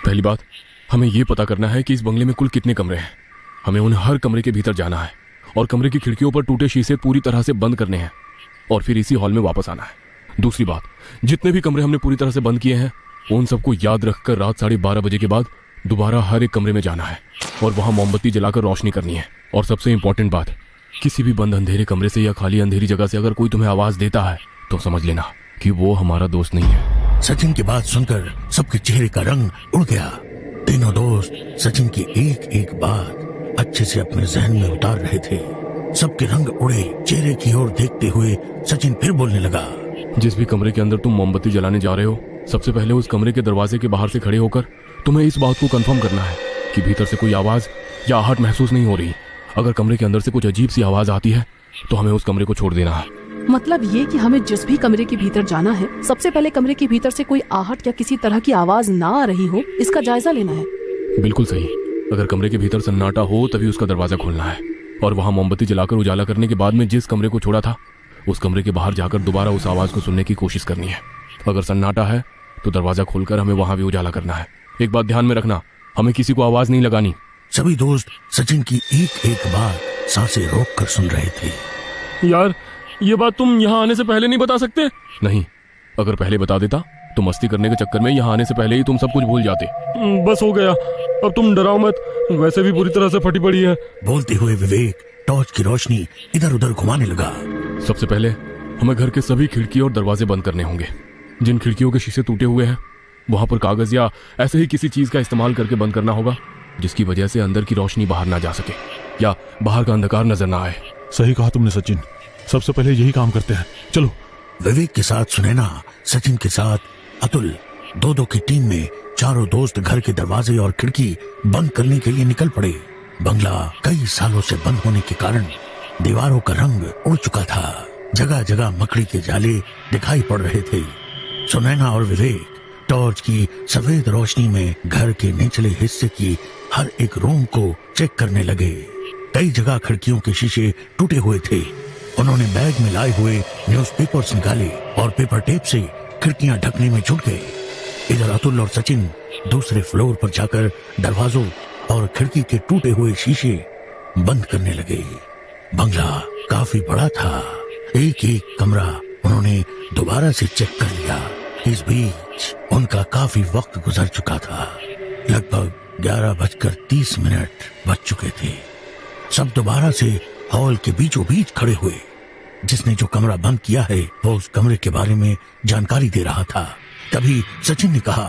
पहली बात, हमें ये पता करना है कि इस बंगले में कुल कितने कमरे हैं। हमें उन हर कमरे के भीतर जाना है और कमरे की खिड़कियों पर टूटे शीशे पूरी तरह से बंद करने हैं और फिर इसी हॉल में वापस आना है। दूसरी बात, जितने भी कमरे हमने पूरी तरह से बंद किए हैं उन सबको याद रखकर रात 12:30 बजे के बाद दोबारा हर एक कमरे में जाना है और वहां मोमबत्ती जलाकर रोशनी करनी है। और सबसे इंपॉर्टेंट बात, किसी भी बंद अंधेरे कमरे से या खाली अंधेरी जगह से अगर कोई तुम्हें आवाज देता है तो समझ लेना कि वो हमारा दोस्त नहीं है। सचिन की बात सुनकर सबके चेहरे का रंग उड़ गया। तीनों दोस्त सचिन की एक एक बात अच्छे से अपने जहन में उतार रहे थे। सबके रंग उड़े चेहरे की ओर देखते हुए सचिन फिर बोलने लगा। जिस भी कमरे के अंदर तुम मोमबत्ती जलाने जा रहे हो, सबसे पहले उस कमरे के दरवाजे के बाहर से खड़े होकर तुम्हें इस बात को कंफर्म करना है कि भीतर से कोई आवाज या आहट महसूस नहीं हो रही। अगर कमरे के अंदर से कुछ अजीब सी आवाज आती है तो हमें उस कमरे को छोड़ देना है। मतलब ये कि हमें जिस भी कमरे के भीतर जाना है, सबसे पहले कमरे के भीतर से कोई आहट या किसी तरह की आवाज ना आ रही हो, इसका जायजा लेना है। बिल्कुल सही। अगर कमरे के भीतर सन्नाटा हो तभी उसका दरवाजा खोलना है और वहां मोमबत्ती जलाकर उजाला करने के बाद में जिस कमरे को छोड़ा था उस कमरे के बाहर जाकर दोबारा उस आवाज को सुनने की कोशिश करनी है। अगर सन्नाटा है तो दरवाजा खोलकर हमें वहां भी उजाला करना है। एक बात ध्यान में रखना, हमें किसी को आवाज नहीं लगानी। सभी दोस्त सचिन की एक एक बात सांसें रोक कर सुन रहे थे। यार, ये बात तुम यहाँ आने से पहले नहीं बता सकते? नहीं, अगर पहले बता देता तो मस्ती करने के चक्कर में यहाँ आने से पहले ही तुम सब कुछ भूल जाते। बस हो गया, अब तुम डराओ मत, वैसे भी पूरी तरह से फटी पड़ी है। बोलते हुए विवेक टॉर्च की रोशनी इधर उधर घुमाने लगा। सबसे पहले हमें घर के सभी खिड़की और दरवाजे बंद करने होंगे। जिन खिड़कियों के शीशे टूटे हुए हैं वहां पर कागज या ऐसे ही किसी चीज का इस्तेमाल करके बंद करना होगा जिसकी वजह से अंदर की रोशनी बाहर ना जा सके या बाहर का अंधकार नजर ना आए। सही कहा तुमने सचिन, सबसे पहले यही काम करते हैं, चलो। विवेक के साथ सुनैना, सचिन के साथ अतुल, दो की टीम में चारों दोस्त घर के दरवाजे और खिड़की बंद करने के लिए निकल पड़े। बंगला कई सालों से बंद होने के कारण दीवारों का रंग उड़ चुका था। जगह जगह मकड़ी के जाले दिखाई पड़ रहे थे। सुनैना और विवेक टॉर्च की सफेद रोशनी में घर के निचले हिस्से की हर एक रूम को चेक करने लगे। कई जगह खिड़कियों के शीशे टूटे हुए थे। उन्होंने बैग में लाए हुए न्यूज़पेपर्स निकाले और पेपर टेप से खिड़कियां ढकने में जुट गए। इधर अतुल और सचिन दूसरे फ्लोर पर जाकर दरवाजों और खिड़की के टूटे हुए शीशे बंद करने लगे। बंगला काफी बड़ा था। एक एक कमरा उन्होंने दोबारा से चेक कर लिया। इस बीच उनका काफी वक्त गुजर चुका था। लगभग 11:30 बज चुके थे। सब दोबारा से हॉल के बीचों बीच खड़े हुए। जिसने जो कमरा बंद किया है वो उस कमरे के बारे में जानकारी दे रहा था। तभी सचिन ने कहा,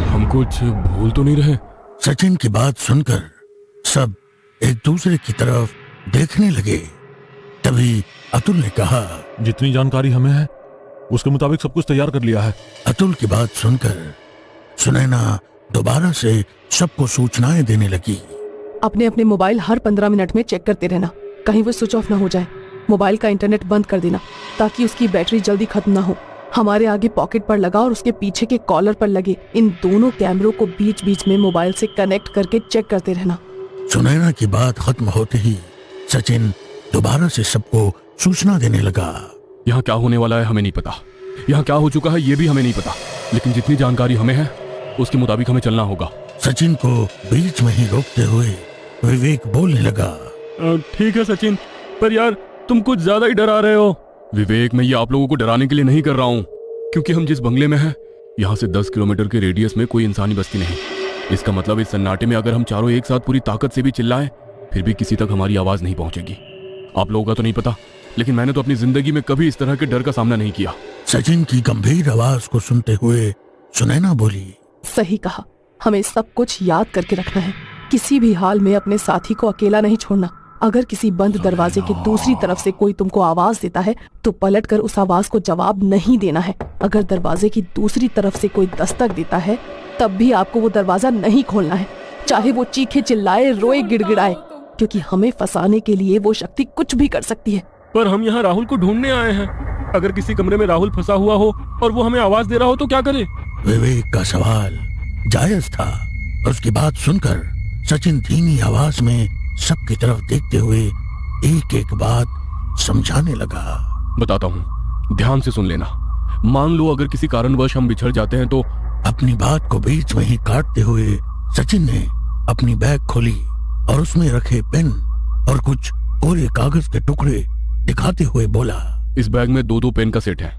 हम कुछ भूल तो नहीं रहे? सचिन की बात सुनकर सब एक दूसरे की तरफ देखने लगे। तभी अतुल ने कहा, जितनी जानकारी हमें है उसके मुताबिक सब कुछ तैयार कर लिया है। अतुल की बात सुनकर सुनैना दोबारा से सबको सूचनाएं देने लगी। अपने अपने मोबाइल हर 15 मिनट में चेक करते रहना, कहीं वो स्विच ऑफ ना हो जाए। मोबाइल का इंटरनेट बंद कर देना ताकि उसकी बैटरी जल्दी खत्म ना हो। हमारे आगे पॉकेट पर लगा और उसके पीछे के कॉलर पर लगे इन दोनों कैमरों को बीच बीच में मोबाइल से कनेक्ट करके चेक करते रहना। सुनैना की बात खत्म होते ही सचिन दोबारा से सबको सूचना देने लगा। यहाँ क्या होने वाला है हमें नहीं पता, यहाँ क्या हो चुका है ये भी हमें नहीं पता, लेकिन जितनी जानकारी हमें है उसके मुताबिक हमें चलना होगा। सचिन को बीच में ही रोकते हुए विवेक बोलने लगा, ठीक है सचिन, पर यार तुम कुछ ज्यादा ही डरा रहे हो। विवेक, मैं ये आप लोगों को डराने के लिए नहीं कर रहा हूँ, क्योंकि हम जिस बंगले में हैं यहाँ से 10 किलोमीटर के रेडियस में कोई इंसानी बस्ती नहीं। इसका मतलब इस सन्नाटे में अगर हम चारों एक साथ पूरी ताकत से भी चिल्लाएं फिर भी किसी तक हमारी आवाज नहीं पहुंचेगी। आप लोगों का तो नहीं पता, लेकिन मैंने तो अपनी जिंदगी में कभी इस तरह के डर का सामना नहीं किया। सचिन की गंभीर आवाज को सुनते हुए सुनैना बोली, सही कहा, हमें सब कुछ याद करके रखना है। किसी भी हाल में अपने साथी को अकेला नहीं छोड़ना। अगर किसी बंद दरवाजे के दूसरी तरफ से कोई तुमको आवाज देता है तो पलटकर उस आवाज को जवाब नहीं देना है। अगर दरवाजे की दूसरी तरफ से कोई दस्तक देता है तब भी आपको वो दरवाजा नहीं खोलना है, चाहे वो चीखे चिल्लाए, रोए, गिड़गिड़ाए, क्योंकि हमें फंसाने के लिए वो शक्ति कुछ भी कर सकती है। पर हम यहाँ राहुल को ढूंढने आए हैं। अगर किसी कमरे में राहुल फंसा हुआ हो और वो हमें आवाज दे रहा हो तो क्या करे? विवेक का सवाल जायज था। उसकी बात सुनकर सचिन धीमी आवाज में सबकी तरफ देखते हुए एक एक बात समझाने लगा। बताता हूँ, ध्यान से सुन लेना। मान लो अगर किसी कारणवश हम बिछड़ जाते हैं तो अपनी बात को बीच में ही काटते हुए सचिन ने अपनी बैग खोली और उसमें रखे पेन और कुछ कोरे कागज के टुकड़े दिखाते हुए बोला, इस बैग में 2-2 पेन का सेट है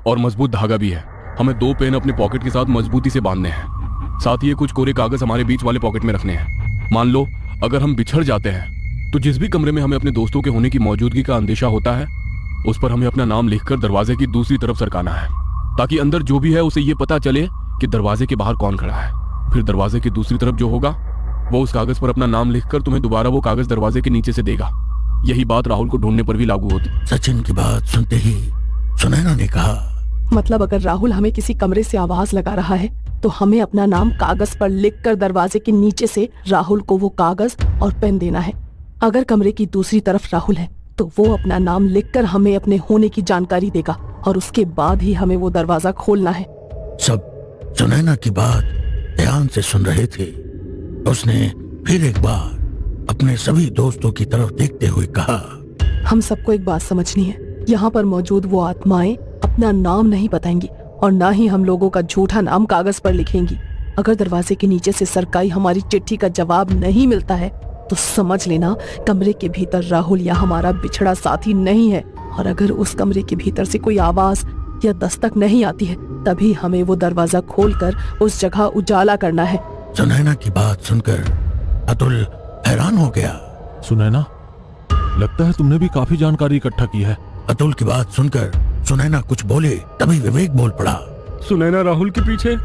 और मजबूत धागा भी है। हमें 2 पेन अपने पॉकेट के साथ मजबूती से बांधने हैं। साथ ही ये कुछ कोरे कागज हमारे बीच वाले पॉकेट में रखने हैं। मान लो अगर हम बिछड़ जाते हैं तो जिस भी कमरे में हमें अपने दोस्तों के होने की मौजूदगी का अंदेशा होता है उस पर हमें अपना नाम लिखकर दरवाजे की दूसरी तरफ सरकाना है, ताकि अंदर जो भी है उसे ये पता चले कि दरवाजे के बाहर कौन खड़ा है। फिर दरवाजे की दूसरी तरफ जो होगा वो उस कागज पर अपना नाम लिखकर तुम्हें दोबारा वो कागज दरवाजे के नीचे से देगा। यही बात राहुल को ढूंढने पर भी लागू होती। सचिन की बात सुनते ही सुनैना ने कहा, मतलब अगर राहुल हमें किसी कमरे से आवाज लगा रहा है तो हमें अपना नाम कागज पर लिखकर दरवाजे के नीचे से राहुल को वो कागज और पेन देना है। अगर कमरे की दूसरी तरफ राहुल है तो वो अपना नाम लिखकर हमें अपने होने की जानकारी देगा और उसके बाद ही हमें वो दरवाजा खोलना है। सब सुनैना की बात ध्यान से सुन रहे थे। उसने फिर एक बार अपने सभी दोस्तों की तरफ देखते हुए कहा, हम सबको एक बात समझनी है, यहाँ पर मौजूद वो आत्माएं अपना नाम नहीं बताएंगी और ना ही हम लोगों का झूठा नाम कागज पर लिखेंगी। अगर दरवाजे के नीचे से सरकाई हमारी चिट्ठी का जवाब नहीं मिलता है तो समझ लेना कमरे के भीतर राहुल या हमारा बिछड़ा साथी नहीं है। और अगर उस कमरे के भीतर से कोई आवाज या दस्तक नहीं आती है तभी हमें वो दरवाजा खोलकर उस जगह उजाला करना है। सुनैना की बात सुनकर अतुल हैरान हो गया। सुनैना, लगता है तुमने भी काफी जानकारी इकट्ठा की है। अतुल की बात सुनकर सुनैना कुछ बोले तभी विवेक बोल पड़ा, सुनैना राहुल के पीछे,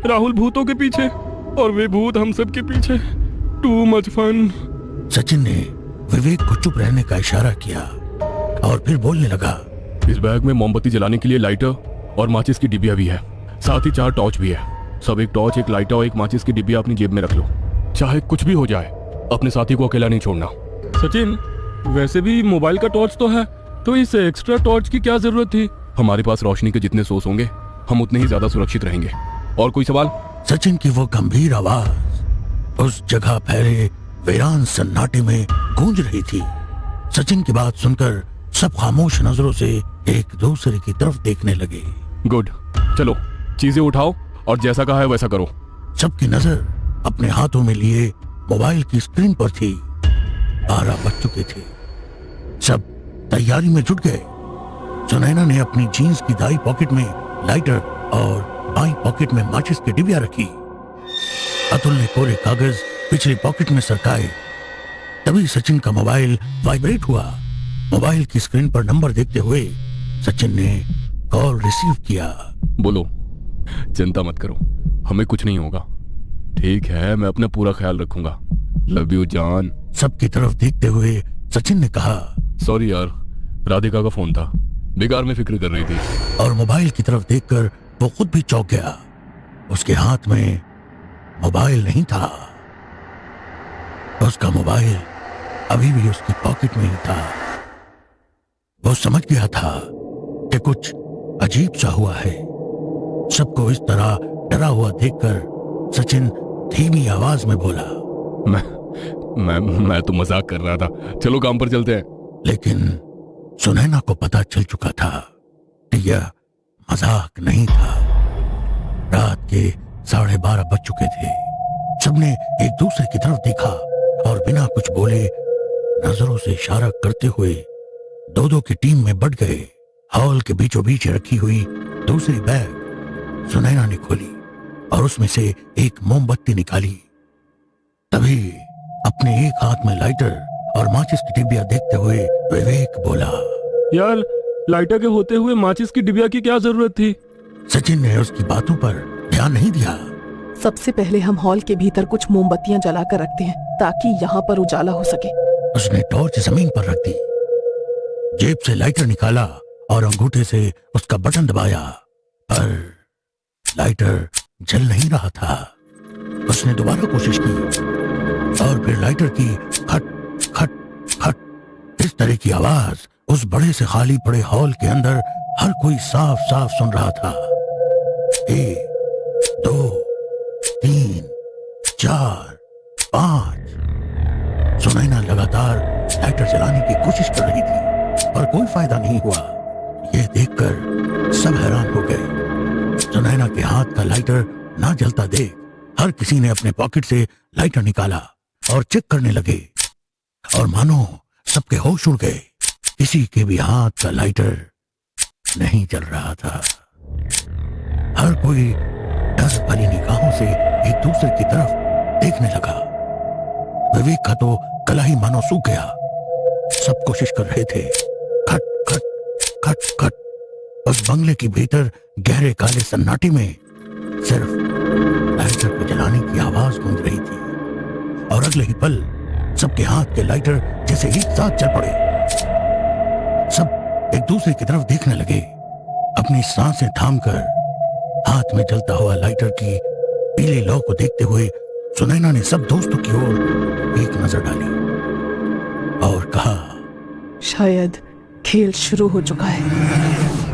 राहुल भूतों के पीछे और वे भूत हम सब के पीछे। Too much fun. सचिन ने विवेक को चुप रहने का इशारा किया और फिर बोलने लगा, इस बैग में मोमबत्ती जलाने के लिए लाइटर और माचिस की डिबिया भी है, साथ ही 4 टॉर्च भी है। सब एक टॉर्च, एक लाइटर और एक माचिस की डिबिया अपनी जेब में रख लो। चाहे कुछ भी हो जाए अपने साथी को अकेला नहीं छोड़ना। सचिन, वैसे भी मोबाइल का टॉर्च तो है, तो इस एक्स्ट्रा टॉर्च की क्या जरूरत थी? हमारे पास रोशनी के जितने सोर्स होंगे हम उतने ही ज्यादा सुरक्षित रहेंगे। और कोई सवाल? सचिन की वो गंभीर आवाज उस जगह फैले वीरान सन्नाटे में गूंज रही थी। सचिन की बात सुनकर सब खामोश नजरों से एक दूसरे की तरफ देखने लगे। गुड, चलो चीजें उठाओ और जैसा कहा है वैसा करो। सबकी नजर अपने हाथों में लिए मोबाइल की स्क्रीन पर थी। 12 बज चुके थे। सब तैयारी में जुट गए। सुनैना ने अपनी जीन्स की दाई पॉकेट में लाइटर और बाई पॉकेट में माचिस की डिबिया रखी। अतुल ने कोरे कागज पिछली पॉकेट में सरकाए। तभी सचिन का मोबाइल वाइब्रेट हुआ। मोबाइल की स्क्रीन पर नंबर देखते हुए सचिन ने कॉल रिसीव किया। बोलो। चिंता मत करो, हमें कुछ नहीं होगा। ठीक है, मैं अपना पूरा ख्याल रखूंगा। लव यू जान। सबकी तरफ देखते हुए सचिन ने कहा, सॉरी यार, राधिका का फोन था, बेकार में फिक्र कर रही थी। और मोबाइल की तरफ देखकर वो खुद भी चौंक गया। उसके हाथ में मोबाइल नहीं था। उसका मोबाइल अभी भी उसकी पॉकेट में ही था। वो समझ गया था कि कुछ अजीब सा हुआ है। सबको इस तरह डरा हुआ देखकर सचिन धीमी आवाज में बोला, मैं तो मजाक कर रहा था, चलो काम पर चलते हैं। लेकिन सुनैना को पता चल चुका था कि यह मजाक नहीं था। रात के 12:30 बज चुके थे। सबने एक दूसरे की तरफ देखा और बिना कुछ बोले नजरों से इशारा करते हुए 2-2 की टीम में बढ़ गए। हॉल के बीचों बीच रखी हुई दूसरी बैग सुनैना ने खोली और उसमें से एक मोमबत्ती निकाली। तभी अपने एक हाथ में लाइटर और माचिस की डिबिया देखते हुए विवेक बोला, यार, लाइटर के होते हुए माचिस की डिबिया की क्या जरूरत थी? सचिन ने उसकी बातों पर ध्यान नहीं दिया। सबसे पहले हम हॉल के भीतर कुछ मोमबत्तियां जलाकर रखते हैं ताकि यहाँ पर उजाला हो सके। उसने टॉर्च जमीन पर रख दी, जेब से लाइटर निकाला और अंगूठे से उसका बटन दबाया, पर लाइटर जल नहीं रहा था। उसने दोबारा कोशिश की और फिर लाइटर की खट खट खट इस तरह की आवाज उस बड़े से खाली पड़े हॉल के अंदर हर कोई साफ साफ सुन रहा था। 1 2 3 4 5। सुनैना लगातार लाइटर जलाने की कोशिश कर रही थी पर कोई फायदा नहीं हुआ। यह देखकर सब हैरान हो गए। सुनैना के हाथ का लाइटर ना जलता देख हर किसी ने अपने पॉकेट से लाइटर निकाला और चेक करने लगे, और मानो सबके होश उड़ गए। किसी के भी हाथ का लाइटर नहीं जल रहा था। हर कोई डर भरी निगाहों से एक दूसरे की तरफ देखने लगा। विवेक का तो गला ही मानो सूख गया। सब कोशिश कर रहे थे, खट खट खट खट। उस बंगले के भीतर गहरे काले सन्नाटे में सिर्फ लाइटर को जलाने की आवाज गूंज रही थी, और अगले ही पल सबके हाथ के लाइटर जैसे एक साथ चल पड़े। सब एक दूसरे की तरफ देखने लगे। अपनी सांसें थामकर हाथ में जलता हुआ लाइटर की पीले लौ को देखते हुए सुनैना ने सब दोस्तों की ओर एक नजर डाली और कहा, शायद खेल शुरू हो चुका है।